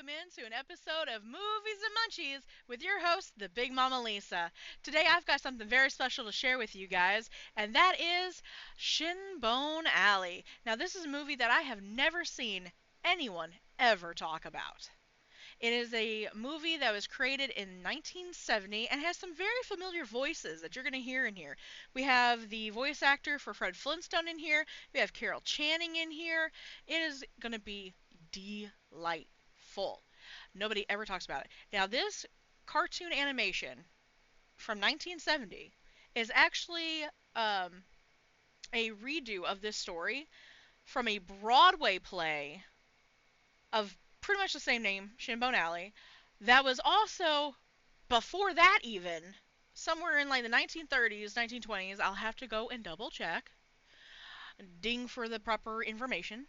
welcome into an episode of Movies and Munchies with your host, TheBigMamaLisa. Today I've got something very special to share with you guys, and that is ShinBone Alley. Now this is a movie that I have never seen anyone ever talk about. It is a movie that was created in 1970 and has some very familiar voices that you're going to hear in here. We have the voice actor for Fred Flintstone in here. We have Carol Channing in here. It is going to be delightful. Nobody ever talks about it. Now, this cartoon animation from 1970 is actually a redo of this story from a Broadway play of pretty much the same name, ShinBone Alley, that was also, before that even, somewhere in like the 1930s, 1920s, I'll have to go and double check, ding for the proper information,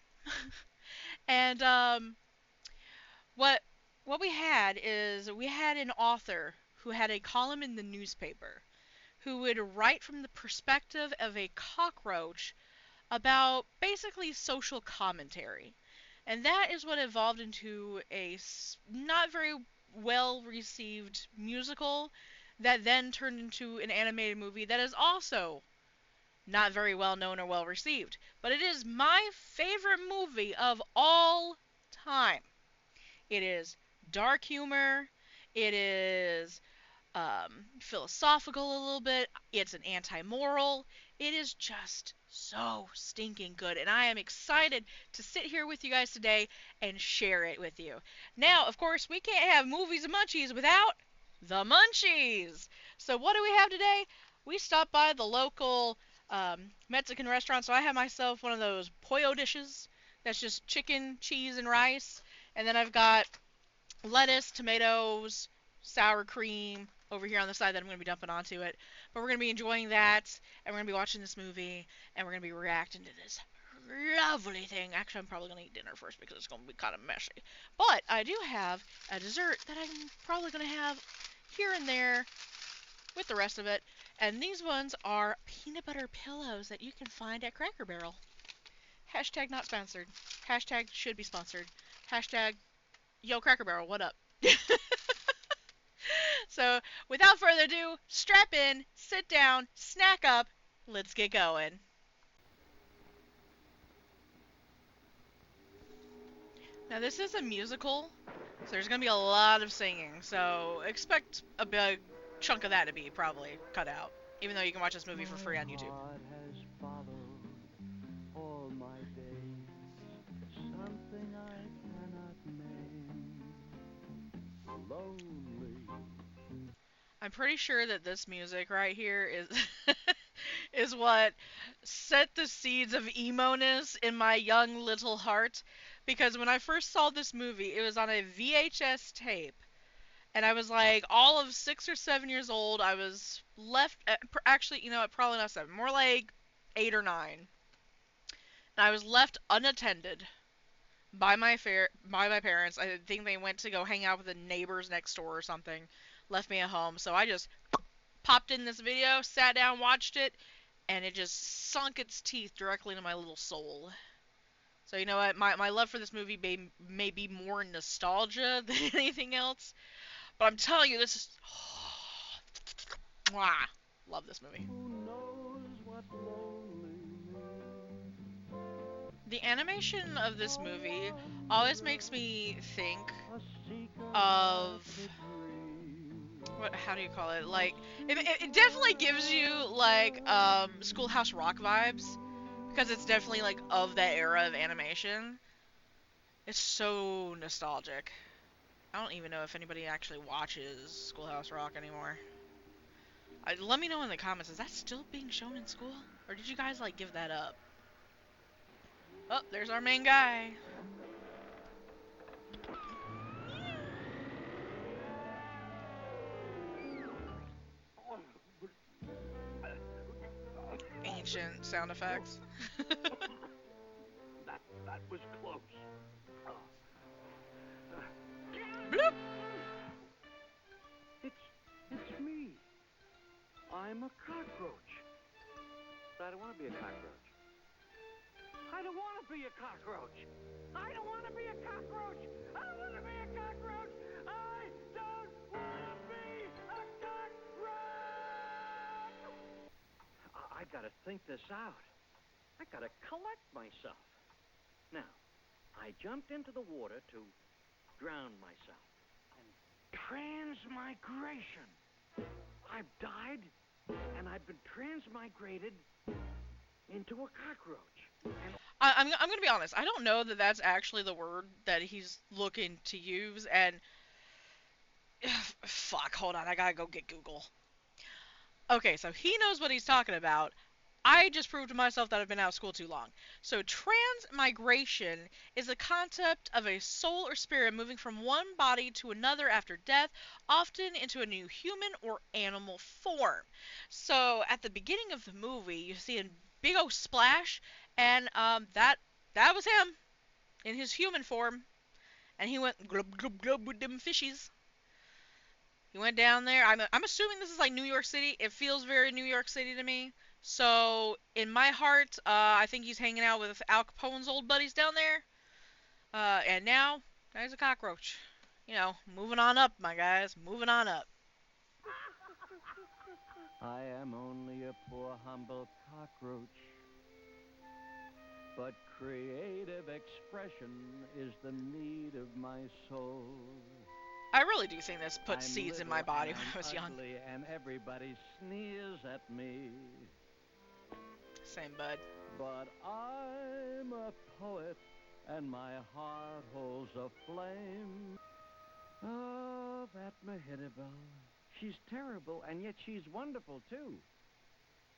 and what we had is, we had an author who had a column in the newspaper, who would write from the perspective of a cockroach about basically social commentary. And that is what evolved into a not very well received musical that then turned into an animated movie that is also not very well known or well received. But it is my favorite movie of all time. It is dark humor. It is philosophical a little bit. It's an anti-moral. It is just so stinking good, and I am excited to sit here with you guys today and share it with you. Now, of course, we can't have Movies and Munchies without the Munchies. So what do we have today? We stopped by the local Mexican restaurant, so I have myself one of those pollo dishes. That's just chicken, cheese, and rice. And then I've got lettuce, tomatoes, sour cream over here on the side that I'm going to be dumping onto it. But we're going to be enjoying that, and we're going to be watching this movie, and we're going to be reacting to this lovely thing. Actually, I'm probably going to eat dinner first because it's going to be kind of messy. But I do have a dessert that I'm probably going to have here and there with the rest of it. And these ones are peanut butter pillows that you can find at Cracker Barrel. Hashtag not sponsored. Hashtag should be sponsored. Hashtag yo Cracker Barrel, what up? So, without further ado, strap in, sit down, snack up, let's get going. Now, this is a musical, so there's going to be a lot of singing, so expect a big chunk of that to be probably cut out, even though you can watch this movie for free on YouTube. All my days, something I cannot name. Lonely. I'm pretty sure that this music right here is is what set the seeds of emo-ness in my young little heart, because when I first saw this movie, it was on a VHS tape, and I was like all of 6 or 7 years old. I was left, actually, you know what, probably not 7, more like 8 or 9, and I was left unattended by my parents. I think they went to go hang out with the neighbors next door or something, left me at home, so I just popped in this video, sat down, watched it, and it just sunk its teeth directly into my little soul. So you know what, my love for this movie may be more nostalgia than anything else, but I'm telling you, this is... Mwah! Love this movie. Who knows what lonely means? The animation of this movie always makes me think of... how do you call it? Like, it definitely gives you, like, Schoolhouse Rock vibes, because it's definitely, like, of that era of animation. It's so nostalgic. I don't even know if anybody actually watches Schoolhouse Rock anymore. Let me know in the comments, is that still being shown in school? Or did you guys, like, give that up? Oh, there's our main guy. Ancient sound effects. that was close. Bloop. It's me. I'm a cockroach. But I don't want to be a cockroach. I don't want to be a cockroach. I don't want to be a cockroach. I don't want to be a cockroach. I don't want to be a cockroach. I've got to think this out. I've got to collect myself. Now, I jumped into the water to drown myself. And transmigration. I've died, and I've been transmigrated into a cockroach. And I'm going to be honest. I don't know that that's actually the word that he's looking to use, and fuck, hold on, I gotta go get Google. Okay, so he knows what he's talking about. I just proved to myself that I've been out of school too long. So transmigration is the concept of a soul or spirit moving from one body to another after death, often into a new human or animal form. So at the beginning of the movie, you see a big old splash, and that was him in his human form, and he went glub glub glub with them fishies. He went down there. I'm assuming this is like New York City. It feels very New York City to me. So in my heart, I think he's hanging out with Al Capone's old buddies down there. And now he's a cockroach. You know, moving on up, my guys. Moving on up. I am only a poor humble cockroach, but creative expression is the need of my soul. I really do think this put seeds in my body when I was young. And everybody sneers at me. Same, bud. But I'm a poet, and my heart holds a flame. Oh, that Mehitabel. She's terrible, and yet she's wonderful, too.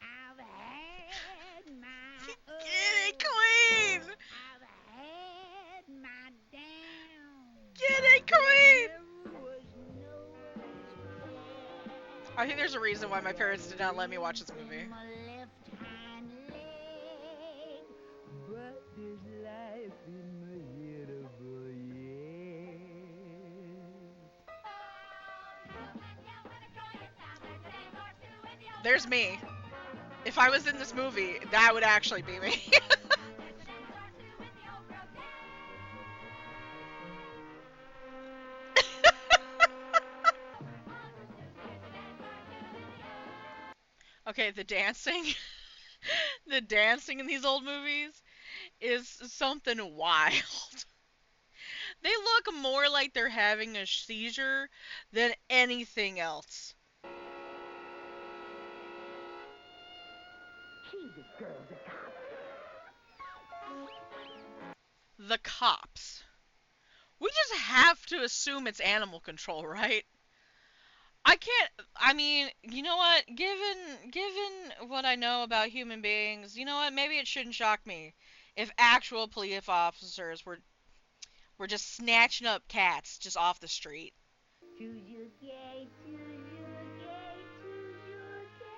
I've had my Get it, Queen! I've had my down. Get it, Queen! There was no I think there's a reason why my parents did not let me watch this movie. my left hind leg, but there's life in Mehitabel, yeah. There's me. If I was in this movie, that would actually be me. Okay, the dancing. The dancing in these old movies is something wild. They look more like they're having a seizure than anything else. Jesus, girl, the cops. The cops. We just have to assume it's animal control, right? I mean, you know what? Given what I know about human beings, you know what? Maybe it shouldn't shock me if actual police officers were just snatching up cats just off the street. Choose your gay, choose your gay, choose your gay.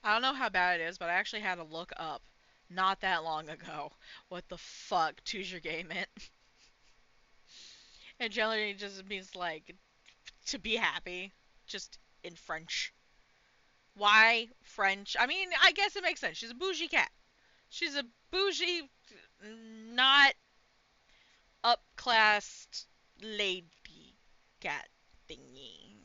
I don't know how bad it is, but I actually had to look up not that long ago what the fuck Tuesday meant. It generally just means like to be happy, just in French. Why French? I mean, I guess it makes sense. She's a bougie cat. She's a bougie, not upclassed lady cat thingy.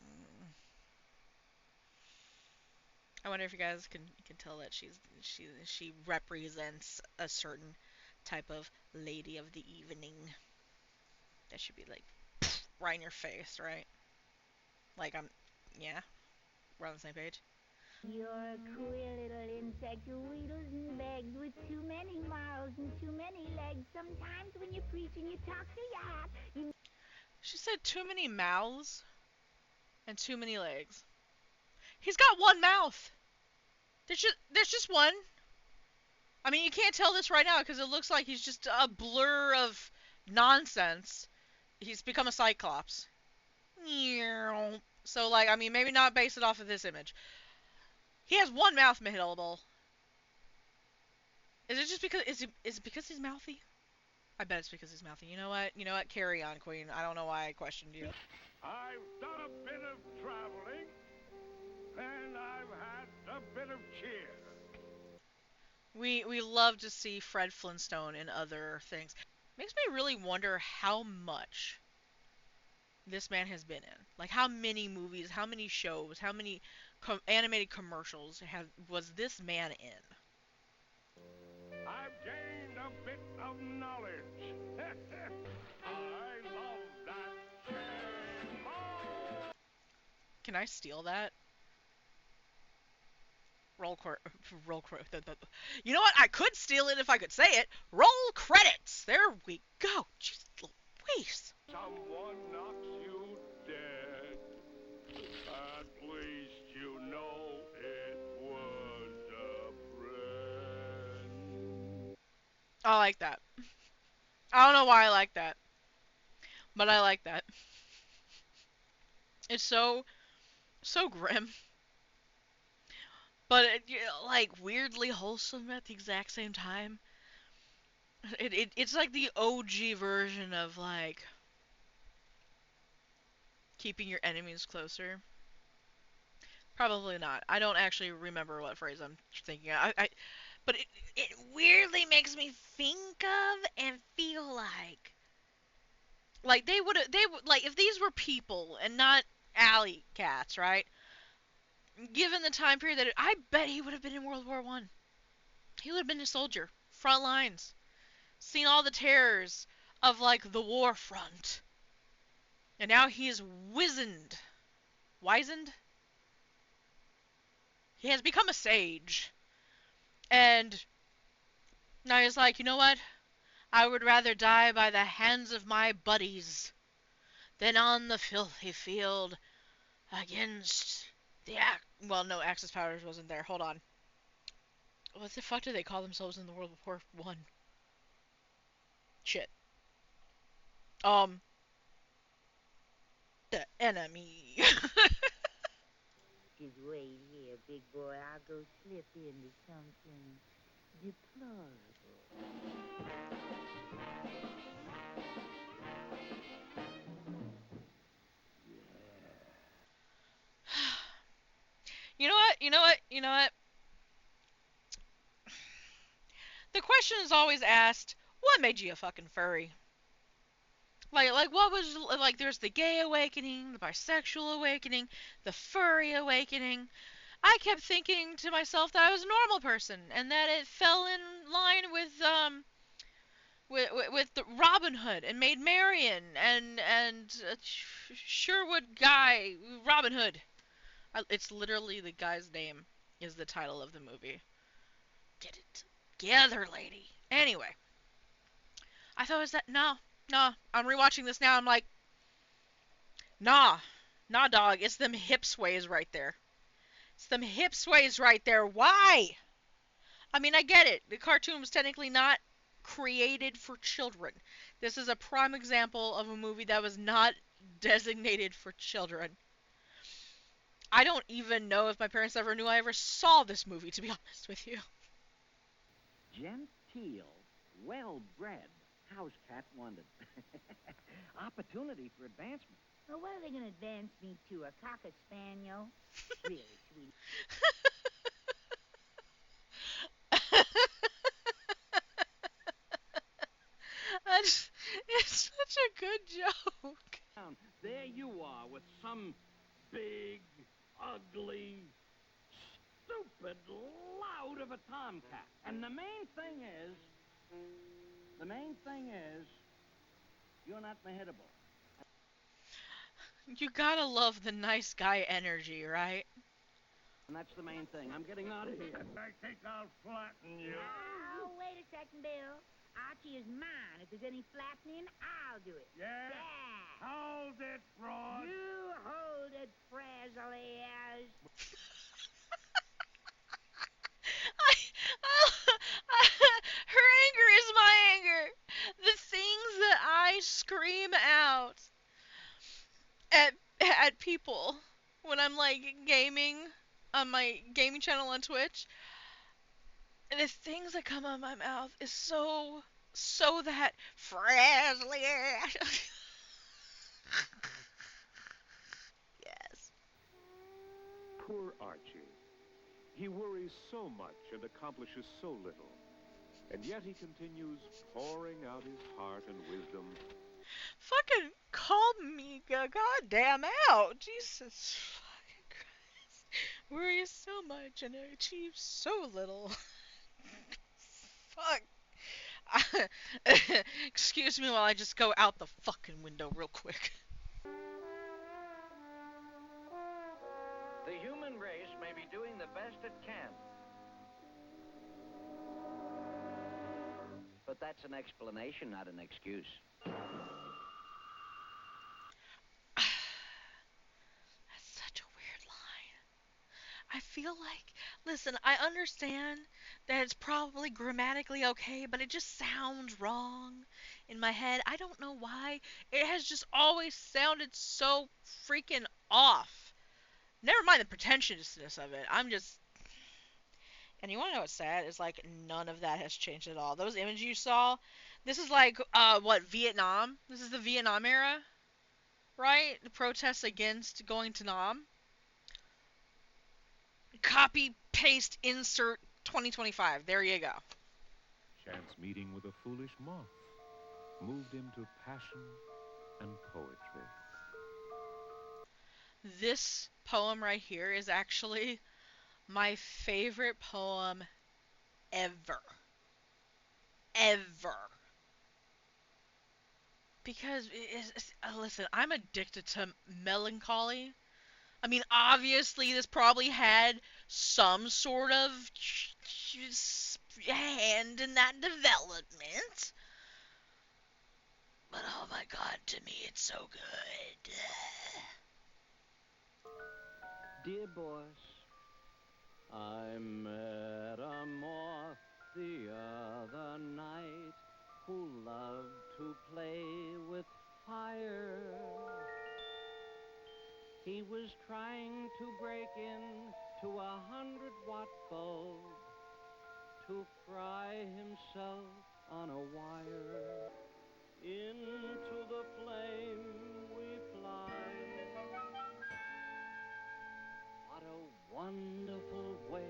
I wonder if you guys can tell that she represents a certain type of lady of the evening. That should be like right in your face, right? Like yeah, we're on the same page. You're a queer little insect, you wheedles and begs with too many mouths and too many legs. Sometimes when you preach and you talk to your hat, you... She said too many mouths and too many legs. He's got one mouth. There's just one. I mean, you can't tell this right now because it looks like he's just a blur of nonsense. He's become a cyclops. So, like, I mean, maybe not base it off of this image. He has one mouth, Mehitabel. Is it just because is it because he's mouthy? I bet it's because he's mouthy. You know what? Carry on, Queen. I don't know why I questioned you. I've done a bit of traveling, and I've had We love to see Fred Flintstone in other things. Makes me really wonder how much this man has been in. Like how many movies, how many shows, how many animated commercials was this man in? I've gained a bit of knowledge. I love that ShinBone. Can I steal that? Roll credit. Roll credit. You know what? I could steal it if I could say it. Roll credits. There we go. Jeez Louise. Someone knocks you dead. At least you know it was a friend. I like that. I don't know why I like that, but I like that. It's so grim, but like weirdly wholesome at the exact same time. It's like the OG version of like keeping your enemies closer. Probably not. I don't actually remember what phrase I'm thinking. But it weirdly makes me think of and feel like they would like if these were people and not alley cats, right? Given the time period I bet he would have been in World War One. He would have been a soldier, front lines, seen all the terrors of like the war front, and now he's wizened. He has become a sage, and now he's like, you know what? I would rather die by the hands of my buddies than on the filthy field against the well, no, Axis Powers wasn't there. Hold on. What the fuck do they call themselves in the World War One? Shit. Um, the enemy. Just wait here, big boy. I'll go slip into something deplorable. You know what? You know what? You know what? The question is always asked, what made you a fucking furry? Like what was like there's the gay awakening, the bisexual awakening, the furry awakening. I kept thinking to myself that I was a normal person and that it fell in line with the Robin Hood and Maid Marian and Sherwood Guy Robin Hood. It's literally the guy's name is the title of the movie. Get it together, lady. Anyway, I thought it was that no. I'm rewatching this now. I'm like, nah, dog. It's them hip sways right there. It's them hip sways right there. Why? I mean, I get it. The cartoon was technically not created for children. This is a prime example of a movie that was not designated for children. I don't even know if my parents ever knew I ever saw this movie, to be honest with you. Genteel, well-bred, house cat wanted. Opportunity for advancement. Well, what are they going to advance me to? A cocker spaniel? Really, sweetie. It's such a good joke. There you are with some big, ugly, stupid loud of a tomcat. And the main thing is, you're not Mehitabel. You gotta love the nice guy energy, right? And that's the main thing. I'm getting out of here. I think I'll flatten you. Oh, wait a second, Bill. Archie is mine. If there's any flattening, I'll do it. Yeah? Yeah. Hold it, Rod. You hold it, Presley. Her anger is my anger. The things that I scream out at people when I'm like gaming on my gaming channel on Twitch, the things that come out of my mouth is so that Presley. Yes. Poor Archie. He worries so much and accomplishes so little. And yet he continues pouring out his heart and wisdom. Fucking call me goddamn out. Jesus fucking Christ. Worry so much and I achieve so little. Fuck. Excuse me while I just go out the fucking window real quick. The human race may be doing the best it can. But that's an explanation, not an excuse. That's such a weird line. I feel like, listen, I understand that it's probably grammatically okay, but it just sounds wrong in my head. I don't know why. It has just always sounded so freaking off. Never mind the pretentiousness of it. I'm just. And you want to know what's sad? Is like none of that has changed at all. Those images you saw, this is like, what, Vietnam? This is the Vietnam era, right? The protests against going to Nam. Copy, paste, insert 2025. There you go. Chance meeting with a foolish moth moved him to passion and poetry. This poem right here is actually my favorite poem ever. Ever. Because, listen, I'm addicted to melancholy. I mean, obviously, this probably had some sort of hand in that development. But oh my god, to me, it's so good. Dear boss, I met a moth the other night who loved to play with fire. He was trying to break into 100-watt bulb to fry himself on a wire. Into the flame we fly. What a wonderful way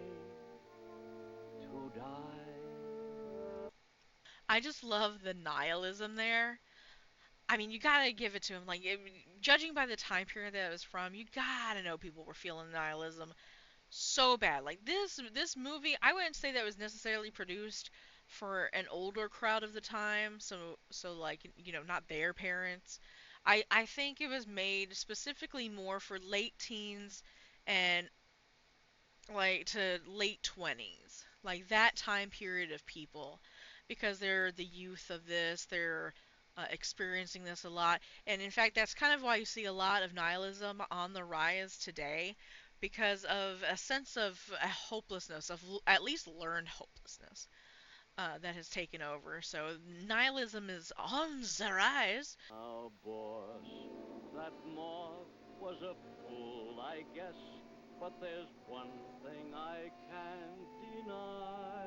to die. I just love the nihilism there. I mean, you gotta give it to him. Like, judging by the time period that it was from, you gotta know people were feeling nihilism so bad. Like this movie, I wouldn't say that was necessarily produced for an older crowd of the time. So like, not their parents. I think it was made specifically more for late teens and like to late 20s, like that time period of people, because they're the youth of this, they're experiencing this a lot, and in fact, that's kind of why you see a lot of nihilism on the rise today, because of a sense of hopelessness, of at least learned hopelessness, that has taken over. So nihilism is on the rise. Oh, boss, that moth was a fool, I guess. But there's one thing I can't deny.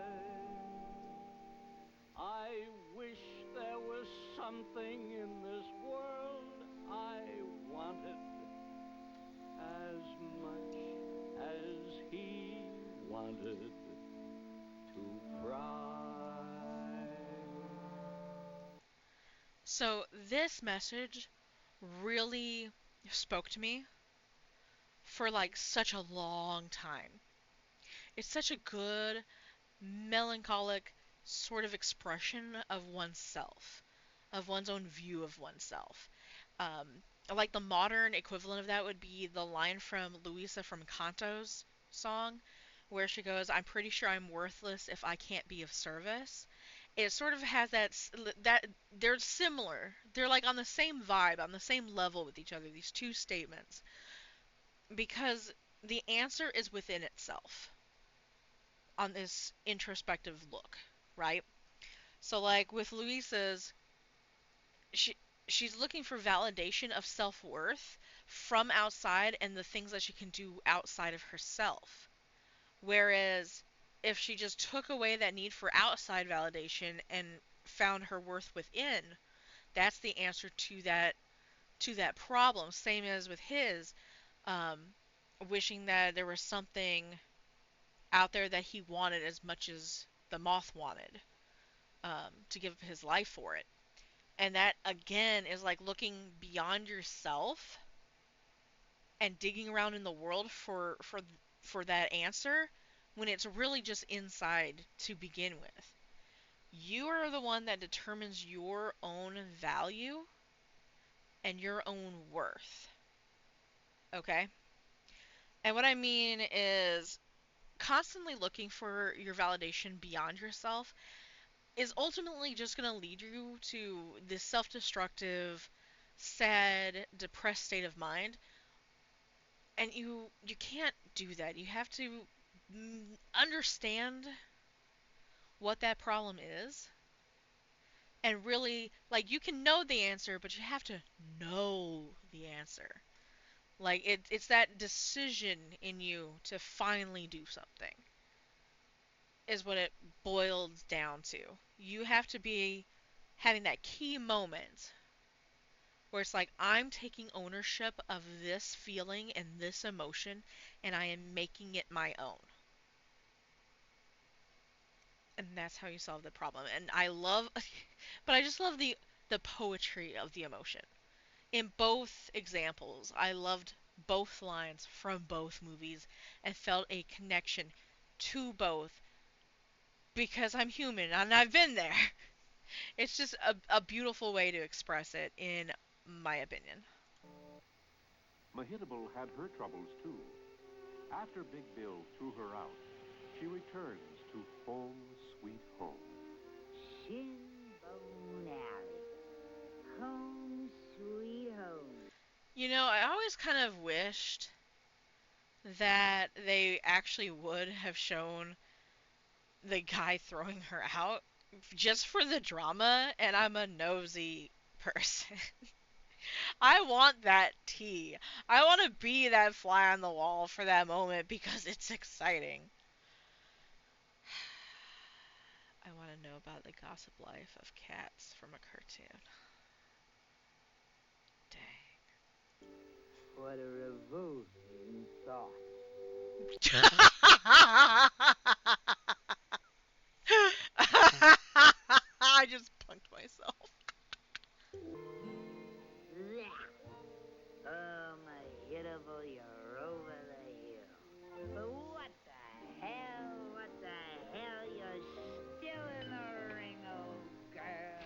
I wish there was something in this world I wanted as much as he wanted to cry. So this message really spoke to me for like such a long time. It's such a good, melancholic sort of expression of oneself, of one's own view of oneself. Um, like the modern equivalent of that would be the line from Louisa from Kanto's song, where she goes, "I'm pretty sure I'm worthless if I can't be of service." It sort of has that they're similar. They're like on the same vibe, on the same level with each other. These two statements, because the answer is within itself on this introspective look, right? So like with Louisa's, she she's looking for validation of self-worth from outside and the things that she can do outside of herself. Whereas if she just took away that need for outside validation and found her worth within, that's the answer to that problem. Same as with his, um, wishing that there was something out there that he wanted as much as the moth wanted, to give his life for it. And that again is like looking beyond yourself and digging around in the world for that answer when it's really just inside to begin with. You are the one that determines your own value and your own worth. Okay? And what I mean is constantly looking for your validation beyond yourself is ultimately just going to lead you to this self-destructive, sad, depressed state of mind. And you can't do that. You have to understand what that problem is, and really, like, you can know the answer, but you have to know the answer. Like, it's that decision in you to finally do something is what it boils down to. You have to be having that key moment where it's like, I'm taking ownership of this feeling and this emotion, and I am making it my own. And that's how you solve the problem. And I love, but I just love the poetry of the emotion. In both examples, I loved both lines from both movies and felt a connection to both because I'm human and I've been there. It's just a beautiful way to express it, in my opinion. Mehitabel had her troubles, too. After Big Bill threw her out, she returns to home, sweet home. ShinBone Alley. Home, sweet home. You know, I always kind of wished that they actually would have shown the guy throwing her out just for the drama, and I'm a nosy person. I want that tea. I want to be that fly on the wall for that moment because it's exciting. I want to know about the gossip life of cats from a cartoon. Dang. What a revolting thought. I just punked myself. Oh, Mehitabel, you're over the hill. But what the hell? What the hell? You're still in the ring, old girl.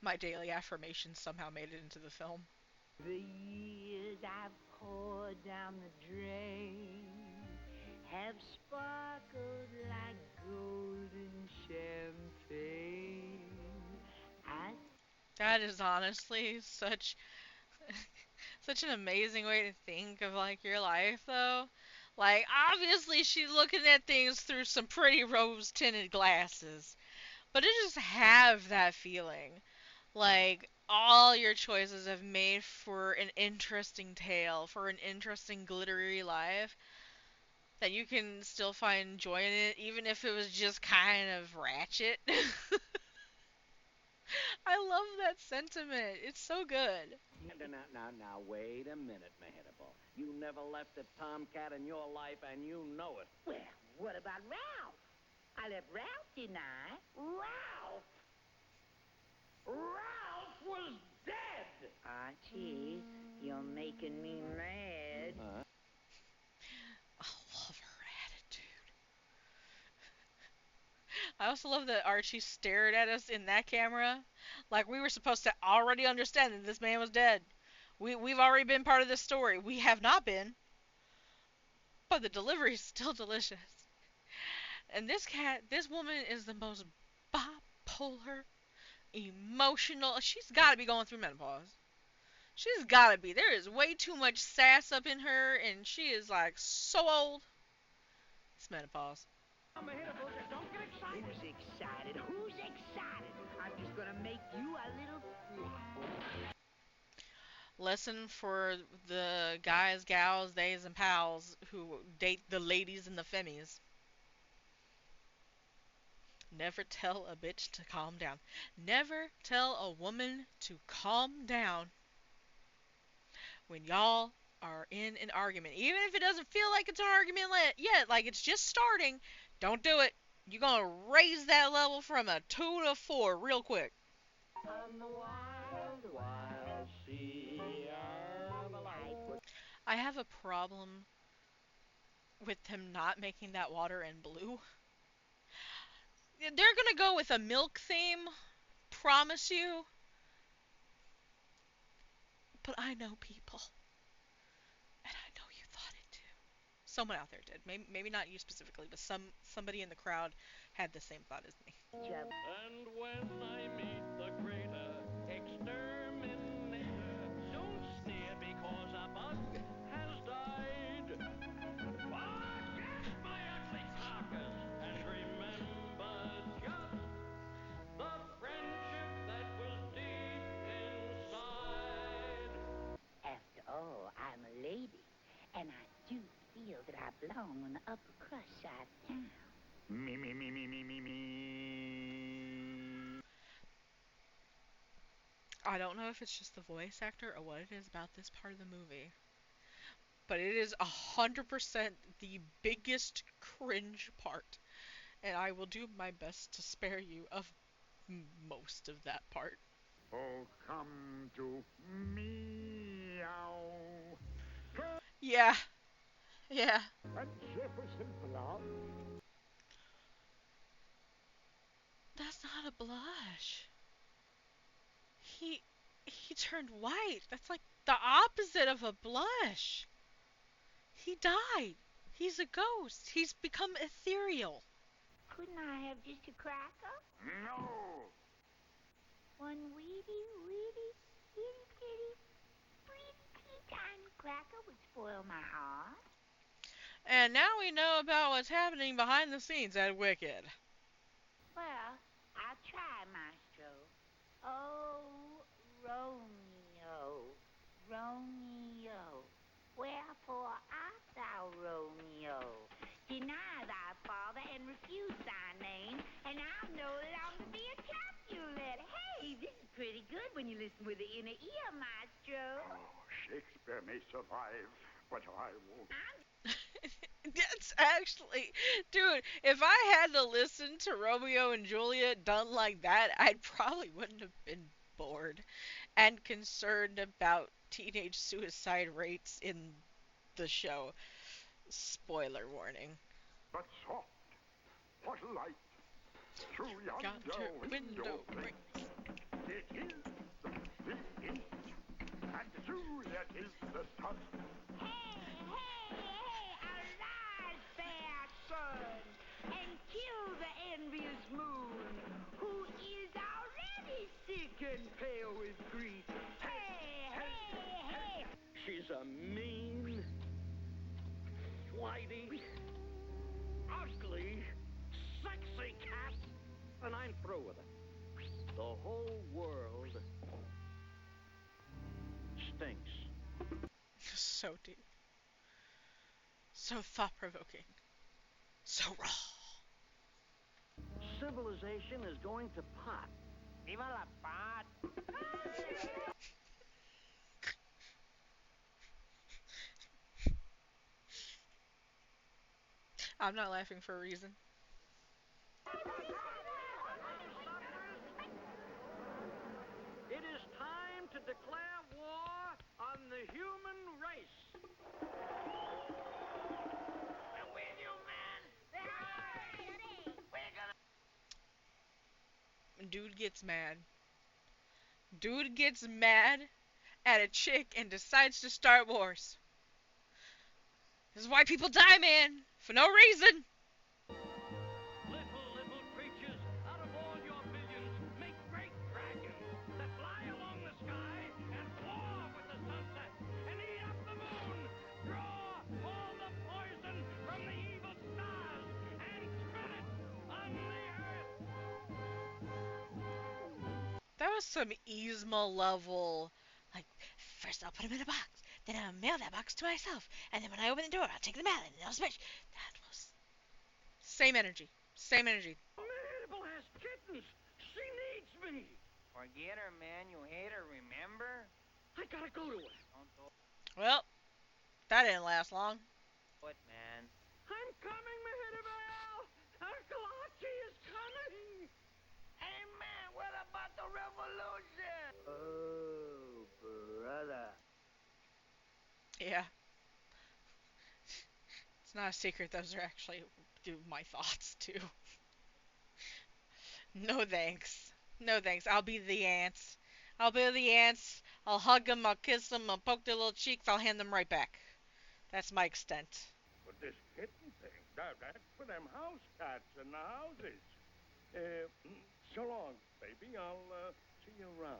My daily affirmations somehow made it into the film. The years I've poured down the drain have sparkled like golden champagne. I That is honestly such an amazing way to think of like your life though. Like obviously she's looking at things through some pretty rose tinted glasses. But to just have that feeling. Like all your choices have made for an interesting tale, for an interesting glittery life that you can still find joy in it, even if it was just kind of ratchet. I love that sentiment. It's so good. Now, wait a minute, Mehitabel. You never left a tomcat in your life, and you know it. Well, what about Ralph? I left Ralph, didn't I? Ralph! Ralph was dead! Archie, you're making me mad. I love her attitude. I also love that Archie stared at us in that camera like we were supposed to already understand that this man was dead. We've already been part of this story. We have not been, but the delivery is still delicious. And this woman is the most bipolar, emotional. She's got to be going through menopause. She's got to be. There is way too much sass up in her, and she is like so old. It's menopause. Mehitabel, don't get excited. Who's excited? Who's excited? I'm just gonna make you a little flap. Lesson for the guys, gals, theys, and pals who date the ladies and the femmies. Never tell a bitch to calm down. Never tell a woman to calm down when y'all are in an argument, even if it doesn't feel like it's an argument yet, like it's just starting, don't do it. You're gonna raise that level from a 2 to 4 real quick. On the wild, wild sea of life. I have a problem with them not making that water in blue. They're gonna go with a milk theme, promise you. But I know people, and I know you thought it too. Someone out there did. Maybe not you specifically, but somebody in the crowd had the same thought as me. And when I meet the greater exterminator, don't sneer because a bug has died. Watch my ugly carcass and remember just the friendship that was deep inside. After all, I'm a lady, and I do feel that I belong on the upper crust side of town. Me, me, me, me, me, me, me. I don't know if it's just the voice actor or what it is about this part of the movie, but it is 100% the biggest cringe part, and I will do my best to spare you of most of that part. Oh, come to meow. Yeah, yeah. And Jefferson Blood. That's not a blush. He turned white. That's like the opposite of a blush. He died. He's a ghost. He's become ethereal. Couldn't I have just a cracker? No. One weedy, itty bitty, pretty tiny cracker would spoil my heart. And now we know about what's happening behind the scenes at Wicked. Well, I'll try, Maestro. Oh, Romeo, Romeo, wherefore art thou, Romeo? Deny thy father and refuse thy name, and I'll no longer be a Capulet. Hey, this is pretty good when you listen with the inner ear, Maestro. Oh, Shakespeare may survive, but I won't. That's actually, dude, if I had to listen to Romeo and Juliet done like that, I probably wouldn't have been bored and concerned about teenage suicide rates in the show. Spoiler warning. But soft, what light through yonder window breaks. It is the east, and Juliet is the sun. Arise, fair sun, and kill the envious moon, who is already sick and pale with grief. Hey. She's a mean, flighty, ugly, sexy cat, and I'm through with her. The whole world stinks. So deep. So thought-provoking. So raw. Civilization is going to pot. Viva la pot. I'm not laughing for a reason. It is time to declare war on the human race. I'm with you, man. Dude gets mad. Dude gets mad at a chick and decides to start wars. This is why people die, man. For no reason. Little creatures, out of all your billions, make great dragons that fly along the sky and war with the sunset and eat up the moon, draw all the poison from the evil stars and spill it on the earth. That was some Yzma level. Like, first I'll put him in a box. Then I'll mail that box to myself. And then when I open the door, I'll take them out and they'll smash. That was... Same energy. Same energy. Mehitabel has kittens. She needs me. Forget her, man. You hate her, remember? I gotta go to her. Well, That didn't last long. What, man? I'm coming, Mehitabel! Uncle Archy is coming! Hey, man, what about the revolution? Oh, brother. Yeah. It's not a secret. Those are actually my thoughts, too. No thanks. No thanks. I'll be the ants. I'll be the ants. I'll hug them. I'll kiss them. I'll poke their little cheeks. I'll hand them right back. That's my extent. But this kitten thing, that's for them house cats in the houses. So long, baby. I'll see you around.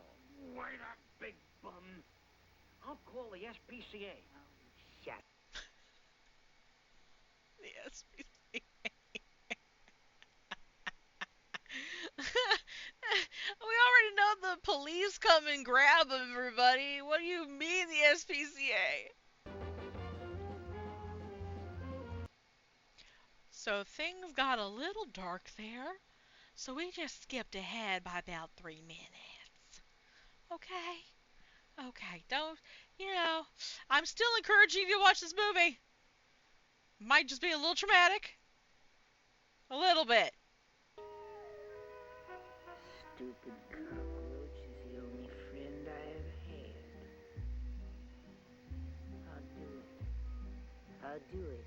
Wait up, big bum. I'll call the SPCA. Oh, shut Yes. We already know the police come and grab everybody. What do you mean the SPCA? So things got a little dark there. So we just skipped ahead by about 3 minutes. Okay? Okay, don't, I'm still encouraging you to watch this movie. Might just be a little traumatic. A little bit. Stupid cockroach is the only friend I ever had. I'll do it. I'll do it. I'll do it.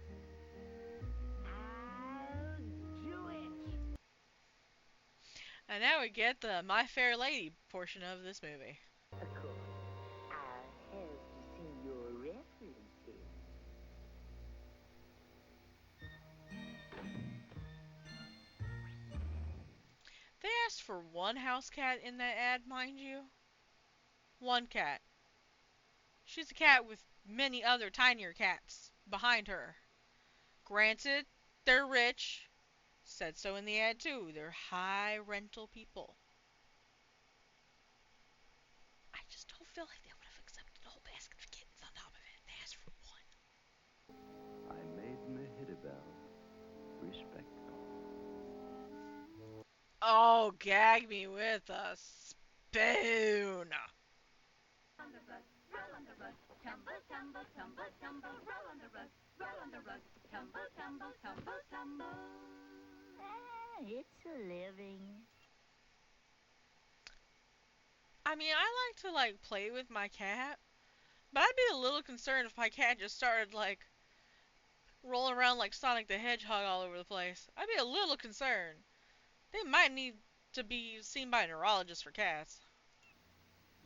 And now we get the My Fair Lady portion of this movie. Of course, I'll have to see your references. They asked for one house cat in that ad, mind you. One cat. She's a cat with many other tinier cats behind her. Granted, they're rich. Said so in the ad too. They're high rental people. I just don't feel like they would have accepted a whole basket of kittens on top of it. They asked for one. I made Mehitabel respectful. Oh, gag me with a spoon. On the rug, roll on the rug, tumble, tumble, tumble, tumble, roll on the rug, roll on the rug, tumble, tumble, tumble, tumble. It's a living. I mean, I like to play with my cat, but I'd be a little concerned if my cat just started rolling around like Sonic the Hedgehog all over the place. I'd be a little concerned. They might need to be seen by a neurologist for cats.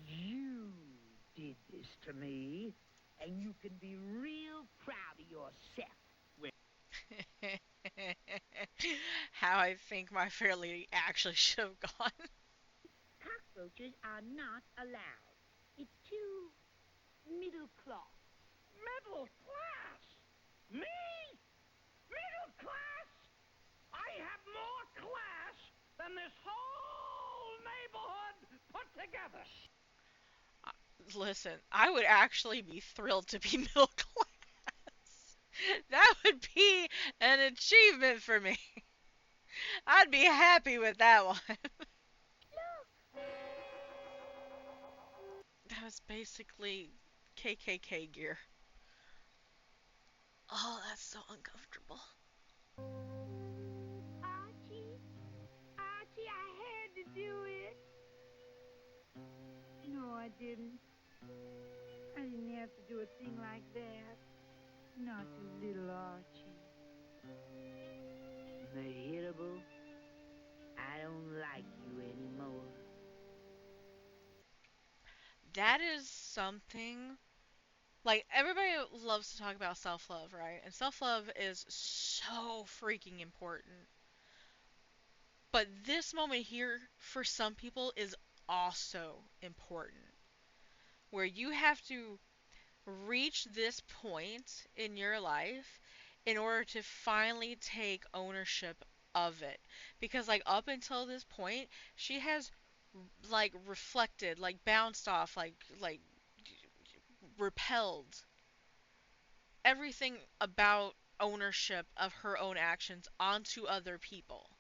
You did this to me, and you can be real proud of yourself. How I think My Fair Lady actually should have gone. Cockroaches are not allowed. It's too middle class. Middle class? Me? Middle class? I have more class than this whole neighborhood put together. Listen, I would actually be thrilled to be middle class. That would be an achievement for me. I'd be happy with that one. That was basically KKK gear. Oh, that's so uncomfortable. Archie, Archie, I had to do it. No, I didn't. I didn't have to do a thing like that. Not to little Archie. Mehitabel, I don't like you anymore. That is something. Everybody loves to talk about self-love, right? And self-love is so freaking important. But this moment here, for some people, is also important. Where you have to reach this point in your life in order to finally take ownership of it. Because, up until this point, she has, reflected, bounced off, repelled everything about ownership of her own actions onto other people.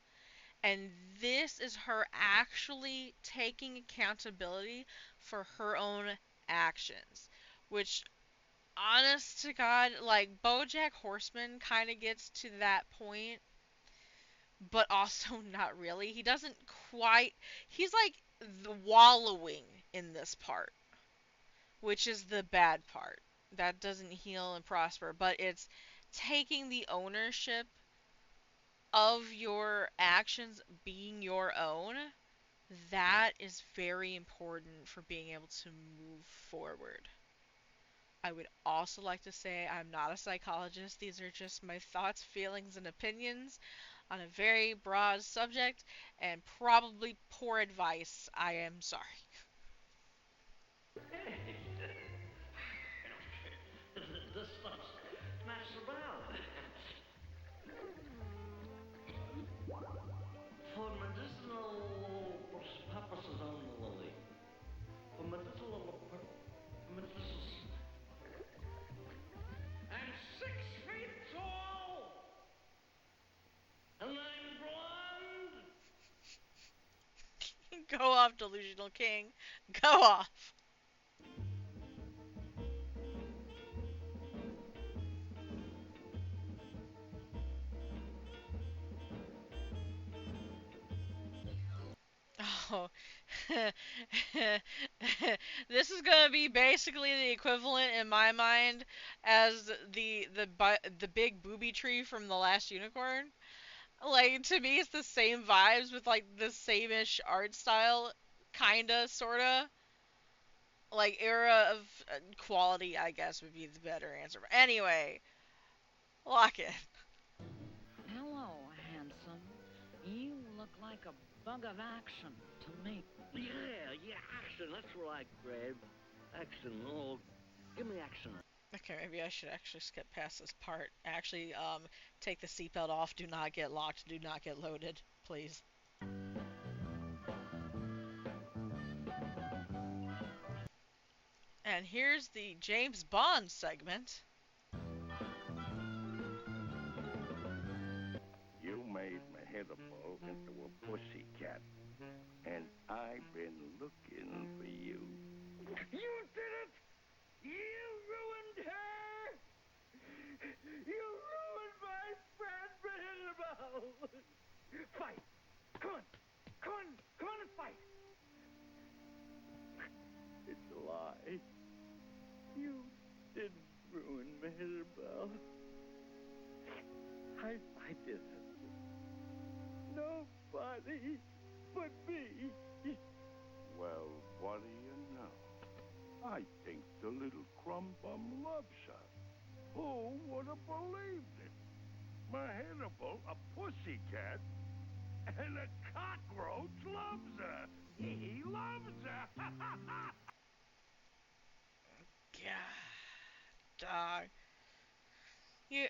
And this is her actually taking accountability for her own actions, which honest to God, like BoJack Horseman kind of gets to that point, but also not really. He doesn't quite. He's like the wallowing in this part, which is the bad part. That doesn't heal and prosper, but it's taking the ownership of your actions being your own. That is very important for being able to move forward. I would also like to say I'm not a psychologist. These are just my thoughts, feelings, and opinions on a very broad subject, and probably poor advice. I am sorry. This stuff's messed about. For medicinal purposes only. For medicinal purposes. I'm 6 feet tall, and I'm blonde. Go off, delusional king. Go off. Oh, this is gonna be basically the equivalent in my mind as the big booby tree from The Last Unicorn. Like to me, it's the same vibes with like the same-ish art style, kinda, sorta. Like era of quality, I guess would be the better answer. But anyway, lock it. Hello, handsome. You look like a bug of action to me. Yeah, action. That's what I crave. Action. Oh, give me action. Okay, maybe I should actually skip past this part. Actually, take the seatbelt off. Do not get locked. Do not get loaded, please. And here's the James Bond segment. You made Mehitabel into a pussycat, and I've been looking for you. You did it! You ruined her! You ruined my friend Mehitabel! Fight! Come on! Come on! Come on and fight! It's a lie. You didn't ruin Mehitabel. I didn't. Nobody but me. Well, what do you know? I think the little crumb bum loves her. Who would have believed it? Mehitabel, a pussycat, and a cockroach loves her. He loves her. God, dog. You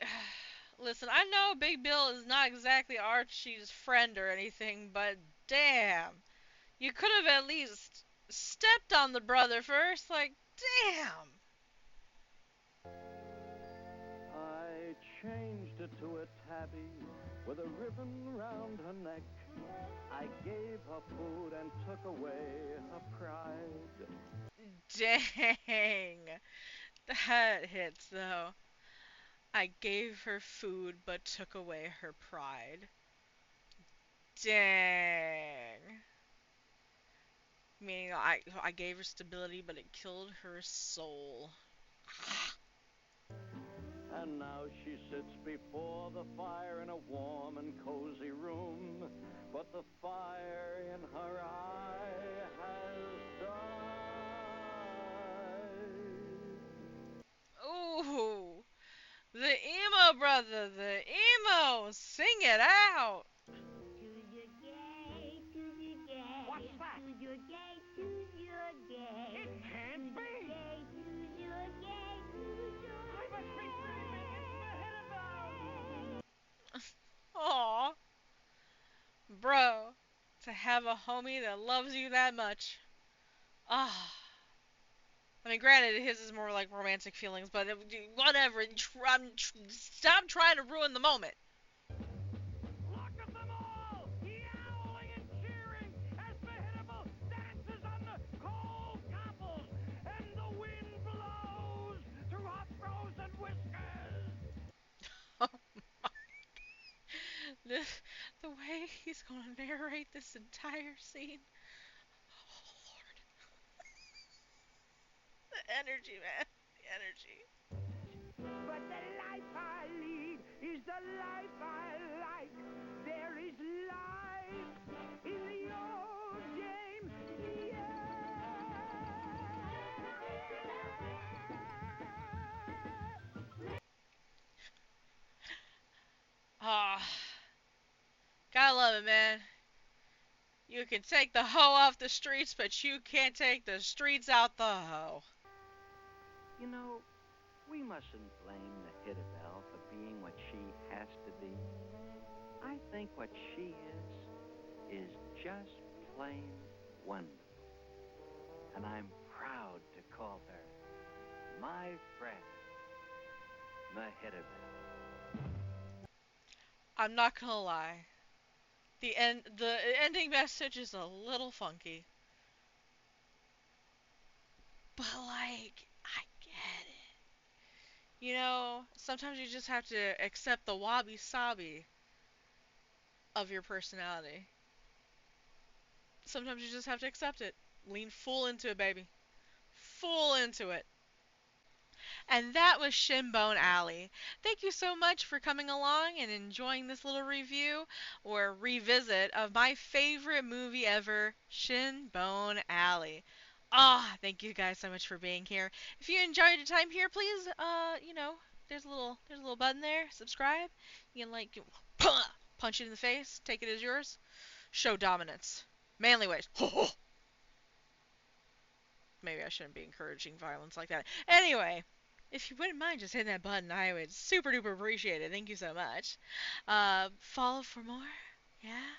listen. I know Big Bill is not exactly Archie's friend or anything, but damn, you could have at least stepped on the brother first. Like, damn. I changed it to a tabby with a ribbon round her neck. I gave her food and took away her pride. Dang, that hits though. I gave her food but took away her pride. Dang. Meaning I gave her stability but it killed her soul. And now she sits before the fire in a warm and cozy room. But the fire in her eye has died. Ooh, the emo brother, the emo, sing it out. Choose your gay, choose your gay. What's that? Choose your gay, choose your gay. It can't be! Gay, choose your gay, choose your I must be dreaming! It's Mehitabel! Aw, bro, to have a homie that loves you that much. Ah. I mean, granted, his is more like romantic feelings, but whatever. Stop trying to ruin the moment. Look at them all! Yowling and cheering as Mehitabel dances on the cold cobbles, and the wind blows through her the way he's gonna narrate this entire scene. Oh Lord, the energy, man, the energy. But the life I lead is the life I like. There is life in the old game. Ah, gotta love it, man. You can take the hoe off the streets, but you can't take the streets out the hoe. You know, we mustn't blame the Mehitabel for being what she has to be. I think what she is just plain wonderful. And I'm proud to call her my friend, Mehitabel. I'm not gonna lie. The ending message is a little funky. But like, I get it. You know, sometimes you just have to accept the wabi sabi of your personality. Sometimes you just have to accept it. Lean full into it, baby. Full into it. And that was ShinBone Alley. Thank you so much for coming along and enjoying this little review or revisit of my favorite movie ever, ShinBone Alley. Ah, thank you guys so much for being here. If you enjoyed your time here, please, there's a little button there, subscribe. You can like punch it in the face, take it as yours. Show dominance. Manly ways. Maybe I shouldn't be encouraging violence like that. Anyway, if you wouldn't mind just hitting that button, I would super duper appreciate it. Thank you so much. Follow for more. Yeah?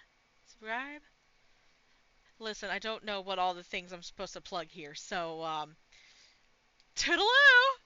Subscribe. Listen, I don't know what all the things I'm supposed to plug here, so, toodaloo!